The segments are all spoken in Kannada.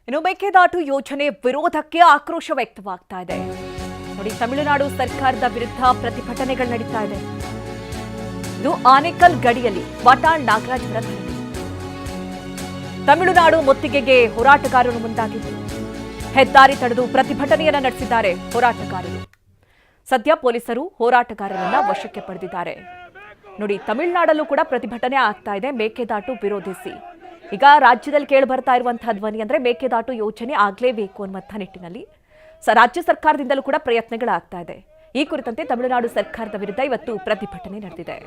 ಇನ್ನು ಮೇಕೆದಾಟು ಯೋಜನೆ ವಿರೋಧಕ್ಕೆ ಆಕ್ರೋಶ ವ್ಯಕ್ತವಾಗ್ತಾ ಇದೆ. ನೋಡಿ, ತಮಿಳುನಾಡು ಸರ್ಕಾರದ ವಿರುದ್ಧ ಪ್ರತಿಭಟನೆಗಳು ನಡೀತಾ ಇದೆ. ಇದು ಆನೇಕಲ್ ಗಡಿಯಲ್ಲಿ ವಾಟಾಳ್ ನಾಗರಾಜ್ ಅವರ ಧರಣಿ. ತಮಿಳುನಾಡು ಮುತ್ತಿಗೆಗೆ ಹೋರಾಟಗಾರರು ಮುಂದಾಗಿದ್ದು ಹೆದ್ದಾರಿ ತಡೆದು ಪ್ರತಿಭಟನೆಯನ್ನ ನಡೆಸಿದ್ದಾರೆ ಹೋರಾಟಗಾರರು. ಸದ್ಯ ಪೊಲೀಸರು ಹೋರಾಟಗಾರರನ್ನ ವಶಕ್ಕೆ ಪಡೆದಿದ್ದಾರೆ. ನೋಡಿ, ತಮಿಳುನಾಡಲ್ಲೂ ಕೂಡ ಪ್ರತಿಭಟನೆ ಆಗ್ತಾ ಇದೆ ಮೇಕೆದಾಟು ವಿರೋಧಿಸಿ. ಈಗ ರಾಜ್ಯದಲ್ಲಿ ಕೇಳಿ ಬರ್ತಾ ಇರುವಂತಹ ಧ್ವನಿ ಅಂದ್ರೆ ಮೇಕೆದಾಟು ಯೋಜನೆ ಆಗ್ಲೇಬೇಕು ಅನ್ನುವಂಥ ನಿಟ್ಟಿನಲ್ಲಿ ರಾಜ್ಯ ಸರ್ಕಾರದಿಂದಲೂ ಕೂಡ ಪ್ರಯತ್ನಗಳಾಗ್ತಾ ಇದೆ. ಈ ಕುರಿತಂತೆ ತಮಿಳುನಾಡು ಸರ್ಕಾರದ ವಿರುದ್ಧ ಇವತ್ತು ಪ್ರತಿಭಟನೆ ನಡೆದಿದೆ.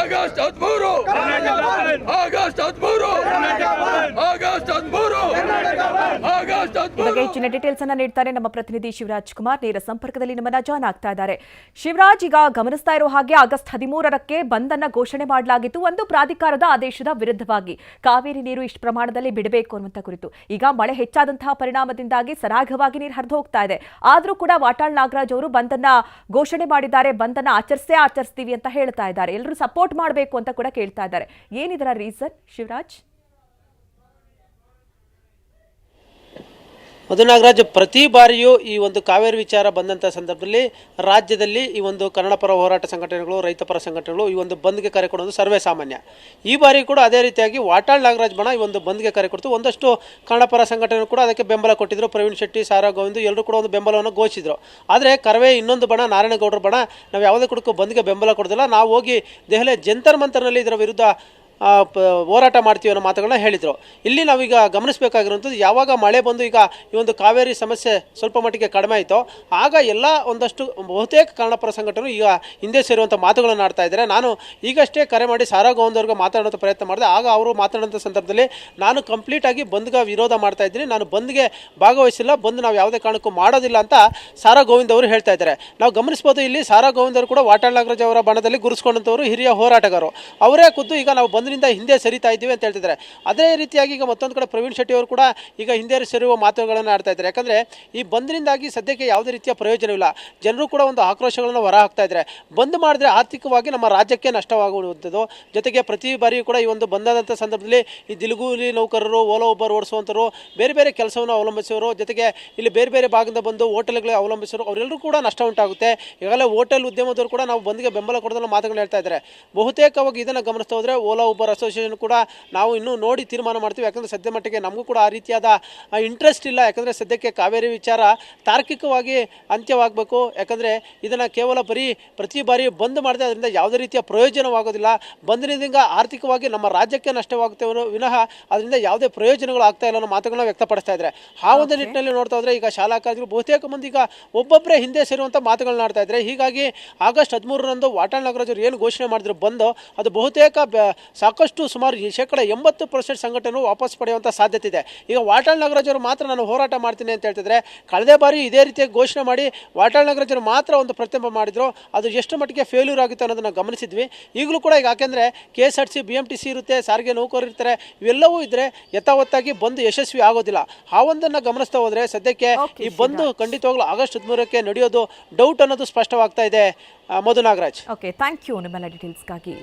ಆಗಸ್ಟ್ 13 ಬಗ್ಗೆ ಹೆಚ್ಚಿನ ಡೀಟೇಲ್ಸ್ ಅನ್ನ ನೀಡ್ತಾರೆ ನಮ್ಮ ಪ್ರತಿನಿಧಿ ಶಿವರಾಜ್ ಕುಮಾರ್. ನೇರ ಸಂಪರ್ಕದಲ್ಲಿ ನಮ್ಮನ್ನ ಜಾಯ್ನ್ ಆಗ್ತಾ ಇದ್ದಾರೆ. ಶಿವರಾಜ್, ಈಗ ಗಮನಿಸ್ತಾ ಇರೋ ಹಾಗೆ ಆಗಸ್ಟ್ 13ಕ್ಕೆ ಬಂದ್ ಅನ್ನ ಘೋಷಣೆ ಮಾಡಲಾಗಿತ್ತು, ಒಂದು ಪ್ರಾಧಿಕಾರದ ಆದೇಶದ ವಿರುದ್ಧವಾಗಿ ಕಾವೇರಿ ನೀರು ಇಷ್ಟು ಪ್ರಮಾಣದಲ್ಲಿ ಬಿಡಬೇಕು ಅನ್ನುವಂಥ ಕುರಿತು. ಈಗ ಮಳೆ ಹೆಚ್ಚಾದಂತಹ ಪರಿಣಾಮದಿಂದಾಗಿ ಸರಾಗವಾಗಿ ನೀರು ಹರಿದು ಹೋಗ್ತಾ ಇದೆ. ಆದ್ರೂ ಕೂಡ ವಾಟಾಳ್ ನಾಗರಾಜ್ ಅವರು ಬಂದನ್ನ ಘೋಷಣೆ ಮಾಡಿದ್ದಾರೆ, ಬಂದನ್ನ ಆಚರಿಸ್ತೀವಿ ಅಂತ ಹೇಳ್ತಾ ಇದ್ದಾರೆ. ಎಲ್ಲರೂ ಸಪೋರ್ಟ್ ಮಾಡಬೇಕು ಅಂತ ಕೂಡ ಕೇಳ್ತಾ ಇದ್ದಾರೆ. ಏನಿದರ ರೀಸನ್ ಶಿವರಾಜ್? ಮಧುನಾಗರಾಜ್, ಪ್ರತಿ ಬಾರಿಯೂ ಈ ಒಂದು ಕಾವೇರಿ ವಿಚಾರ ಬಂದಂಥ ಸಂದರ್ಭದಲ್ಲಿ ರಾಜ್ಯದಲ್ಲಿ ಈ ಒಂದು ಕನ್ನಡ ಪರ ಹೋರಾಟ ಸಂಘಟನೆಗಳು, ರೈತಪರ ಸಂಘಟನೆಗಳು ಈ ಒಂದು ಬಂದ್ಗೆ ಕರೆ ಕೊಡೋದು ಸರ್ವೇ ಸಾಮಾನ್ಯ. ಈ ಬಾರಿ ಕೂಡ ಅದೇ ರೀತಿಯಾಗಿ ವಾಟಾಳ್ ನಾಗರಾಜ್ ಬಣ ಈ ಒಂದು ಬಂದ್ಗೆ ಕರೆ ಕೊಡ್ತು. ಒಂದಷ್ಟು ಕನ್ನಡ ಪರ ಸಂಘಟನೆಗಳು ಕೂಡ ಅದಕ್ಕೆ ಬೆಂಬಲ ಕೊಟ್ಟಿದ್ರು. ಪ್ರವೀಣ್ ಶೆಟ್ಟಿ, ಸಾರಾ ಗೋವಿಂದ್ ಎಲ್ಲರೂ ಕೂಡ ಒಂದು ಬೆಂಬಲವನ್ನು ಘೋಷಿಸಿದ್ರು. ಆದರೆ ಕರವೇ ಇನ್ನೊಂದು ಬಣ, ನಾರಾಯಣಗೌಡರ ಬಣ, ನಾವು ಯಾವುದೇ ಕೂಡ ಬಂದ್ಗೆ ಬೆಂಬಲ ಕೊಡೋದಿಲ್ಲ, ನಾವು ಹೋಗಿ ದೆಹಲಿ ಜಂತರ್ ಮಂತರ್ನಲ್ಲಿ ಇದರ ವಿರುದ್ಧ ಹೋರಾಟ ಮಾಡ್ತೀವಿ ಅನ್ನೋ ಮಾತುಗಳನ್ನ ಹೇಳಿದರು. ಇಲ್ಲಿ ನಾವೀಗ ಗಮನಿಸಬೇಕಾಗಿರುವಂಥದ್ದು, ಯಾವಾಗ ಮಳೆ ಬಂದು ಈಗ ಈ ಒಂದು ಕಾವೇರಿ ಸಮಸ್ಯೆ ಸ್ವಲ್ಪ ಮಟ್ಟಿಗೆ ಕಡಿಮೆ ಆಯಿತು, ಆಗ ಎಲ್ಲ ಒಂದಷ್ಟು ಬಹುತೇಕ ಕನ್ನಡಪರ ಸಂಘಟನೆಗಳು ಈಗ ಹಿಂದೆ ಸೇರುವಂಥ ಮಾತುಗಳನ್ನು ಆಡ್ತಾ ಇದ್ದಾರೆ. ನಾನು ಈಗಷ್ಟೇ ಕರೆ ಮಾಡಿ ಸಾರಾ ಗೋವಿಂದ್ ಅವ್ರಿಗೆ ಮಾತಾಡೋಂಥ ಪ್ರಯತ್ನ ಮಾಡಿದೆ. ಆಗ ಅವರು ಮಾತಾಡೋಂಥ ಸಂದರ್ಭದಲ್ಲಿ ನಾನು ಕಂಪ್ಲೀಟಾಗಿ ಬಂದ್ಗೆ ವಿರೋಧ ಮಾಡ್ತಾ ಇದ್ದೀನಿ, ನಾನು ಬಂದ್ಗೆ ಭಾಗವಹಿಸಿಲ್ಲ, ಬಂದ್ ನಾವು ಯಾವುದೇ ಕಾರಣಕ್ಕೂ ಮಾಡೋದಿಲ್ಲ ಅಂತ ಸಾರಾ ಗೋವಿಂದ್ ಅವರು ಹೇಳ್ತಾ ಇದ್ದಾರೆ. ನಾವು ಗಮನಿಸ್ಬೋದು, ಇಲ್ಲಿ ಸಾರಾ ಗೋವಿಂದ್ ಅವರು ಕೂಡ ವಾಟಾಳ್ ನಾಗರಾಜ್ ಅವರ ಬಣದಲ್ಲಿ ಗುರುಸ್ಕೊಂಡಂಥವರು ಹಿರಿಯ ಹೋರಾಟಗಾರರು. ಅವರೇ ಖುದ್ದು ಈಗ ನಾವು ಬಂದ್ರಿಂದ ಹಿಂದೆ ಸರಿತಾ ಇದ್ದೀವಿ ಅಂತ ಹೇಳ್ತಿದ್ದಾರೆ. ಅದೇ ರೀತಿಯಾಗಿ ಈಗ ಮತ್ತೊಂದು ಕಡೆ ಪ್ರವೀಣ್ ಶೆಟ್ಟಿ ಅವರು ಕೂಡ ಈಗ ಹಿಂದೆ ಸರಿಯುವ ಮಾತುಗಳನ್ನು ಆಡ್ತಾ ಇದ್ದಾರೆ. ಯಾಕಂದರೆ ಈ ಬಂದ್ರಿಂದಾಗಿ ಸದ್ಯಕ್ಕೆ ಯಾವುದೇ ರೀತಿಯ ಪ್ರಯೋಜನವಿಲ್ಲ. ಜನರು ಕೂಡ ಒಂದು ಆಕ್ರೋಶಗಳನ್ನು ಹೊರ ಹಾಕ್ತಾ ಇದ್ದಾರೆ. ಬಂದ್ ಮಾಡಿದ್ರೆ ಆರ್ಥಿಕವಾಗಿ ನಮ್ಮ ರಾಜ್ಯಕ್ಕೆ ನಷ್ಟವಾಗುವಂಥದ್ದು. ಜೊತೆಗೆ ಪ್ರತಿ ಬಾರಿಯೂ ಕೂಡ ಈ ಒಂದು ಬಂದಾದಂಥ ಸಂದರ್ಭದಲ್ಲಿ ಈ ದಿಲಗೂಲಿ ನೌಕರರು, ಓಲಾ ಉಬರ್ ಓಡಿಸುವಂಥವ್ರು, ಬೇರೆ ಬೇರೆ ಕೆಲಸವನ್ನು ಅವಲಂಬಿಸೋರು, ಜೊತೆಗೆ ಇಲ್ಲಿ ಬೇರೆ ಬೇರೆ ಭಾಗದಿಂದ ಬಂದು ಹೋಟೆಲ್ಗಳಿಗೆ ಅವಲಂಬಿಸೋರು, ಅವರೆಲ್ಲರೂ ಕೂಡ ನಷ್ಟ ಉಂಟಾಗುತ್ತೆ. ಈಗಾಗಲೇ ಹೋಟೆಲ್ ಉದ್ಯಮದವರು ಕೂಡ ನಾವು ಬಂದ್ಗೆ ಬೆಂಬಲ ಕೊಡೋದನ್ನು ಮಾತುಗಳು ಹೇಳ್ತಾ ಇದ್ದಾರೆ. ಬಹುತೇಕವಾಗಿ ಇದನ್ನು ಗಮನಿಸ್ತಾ ಹೋದರೆ ಓಲಾ ಉಬರ್ ಅಸೋಸಿಯೇಷನ್ ಕೂಡ ನಾವು ಇನ್ನೂ ನೋಡಿ ತೀರ್ಮಾನ ಮಾಡ್ತೀವಿ. ಯಾಕಂದರೆ ಸದ್ಯ ಮಟ್ಟಿಗೆ ನಮಗೂ ಕೂಡ ಆ ರೀತಿಯಾದ ಇಂಟ್ರೆಸ್ಟ್ ಇಲ್ಲ. ಯಾಕಂದರೆ ಸದ್ಯಕ್ಕೆ ಕಾವೇರಿ ವಿಚಾರ ತಾರ್ಕಿಕವಾಗಿ ಅಂತ್ಯವಾಗಬೇಕು. ಯಾಕಂದರೆ ಇದನ್ನು ಕೇವಲ ಪ್ರತಿ ಬಾರಿ ಬಂದ್ ಮಾಡಿದೆ ಅದರಿಂದ ಯಾವುದೇ ರೀತಿಯ ಪ್ರಯೋಜನವಾಗೋದಿಲ್ಲ. ಬಂದ್ರಿಂದ ಆರ್ಥಿಕವಾಗಿ ನಮ್ಮ ರಾಜ್ಯಕ್ಕೆ ನಷ್ಟವಾಗುತ್ತೆ ವಿನಃ ಅದರಿಂದ ಯಾವುದೇ ಪ್ರಯೋಜನಗಳು ಆಗ್ತಾ ಇಲ್ಲ ಅನ್ನೋ ಮಾತುಗಳನ್ನ ವ್ಯಕ್ತಪಡಿಸ್ತಾ ಇದ್ದಾರೆ. ಆ ಒಂದು ನಿಟ್ಟಿನಲ್ಲಿ ನೋಡ್ತಾ ಹೋದರೆ ಈಗ ಶಾಲಾ ಕಾಲೇಜುಗಳು ಬಹುತೇಕ ಮಂದಿ ಈಗ ಒಬ್ಬೊಬ್ಬರೇ ಹಿಂದೆ ಸೇರುವಂಥ ಮಾತುಗಳನ್ನ ಆಡ್ತಾ ಇದ್ದಾರೆ. ಹೀಗಾಗಿ ಆಗಸ್ಟ್ 13ರಂದು ವಾಟಾಳ್ ನಾಗರಾಜ್ ಅವರು ಏನು ಘೋಷಣೆ ಮಾಡಿದ್ರು ಬಂದು, ಅದು ಬಹುತೇಕ ಸಾಕಷ್ಟು ಸುಮಾರು 80% ಸಂಘಟನೆಗಳು ವಾಪಸ್ ಪಡೆಯುವಂಥ ಸಾಧ್ಯತೆ ಇದೆ. ಈಗ ವಾಟಾಳ್ ನಾಗರಾಜ್ ಅವರು ಮಾತ್ರ ನಾನು ಹೋರಾಟ ಮಾಡ್ತೀನಿ ಅಂತ ಹೇಳ್ತಿದ್ರೆ, ಕಳೆದ ಬಾರಿ ಇದೇ ರೀತಿಯಾಗಿ ಘೋಷಣೆ ಮಾಡಿ ವಾಟಾಳ್ ನಾಗರಾಜ್ ಅವರು ಮಾತ್ರ ಒಂದು ಪ್ರತಿಭಟನೆ ಮಾಡಿದ್ರು. ಅದು ಎಷ್ಟು ಮಟ್ಟಿಗೆ ಫೇಲ್ಯೂರ್ ಆಗುತ್ತೆ ಅನ್ನೋದನ್ನು ಗಮನಿಸಿದ್ವಿ. ಈಗಲೂ ಕೂಡ ಈಗ ಯಾಕೆಂದರೆ KSRTC, BMTC ಇರುತ್ತೆ, ಸಾರಿಗೆ ನೌಕರರು ಇರ್ತಾರೆ, ಇವೆಲ್ಲವೂ ಇದ್ದರೆ ಯಥಾವತ್ತಾಗಿ ಬಂದು ಯಶಸ್ವಿ ಆಗೋದಿಲ್ಲ. ಆ ಒಂದನ್ನು ಗಮನಿಸ್ತಾ ಹೋದರೆ ಸದ್ಯಕ್ಕೆ ಈ ಬಂದು ಖಂಡಿತವಾಗ್ಲೂ ಆಗಸ್ಟ್ 13ಕ್ಕೆ ನಡೆಯೋದು ಡೌಟ್ ಅನ್ನೋದು ಸ್ಪಷ್ಟವಾಗ್ತಾ ಇದೆ. ಮಧು ನಾಗರಾಜ್, ಓಕೆ, ಥ್ಯಾಂಕ್ ಯು ನಿಮ್ಮೆಲ್ಲ ಡೀಟೇಲ್ಸ್ಗಾಗಿ.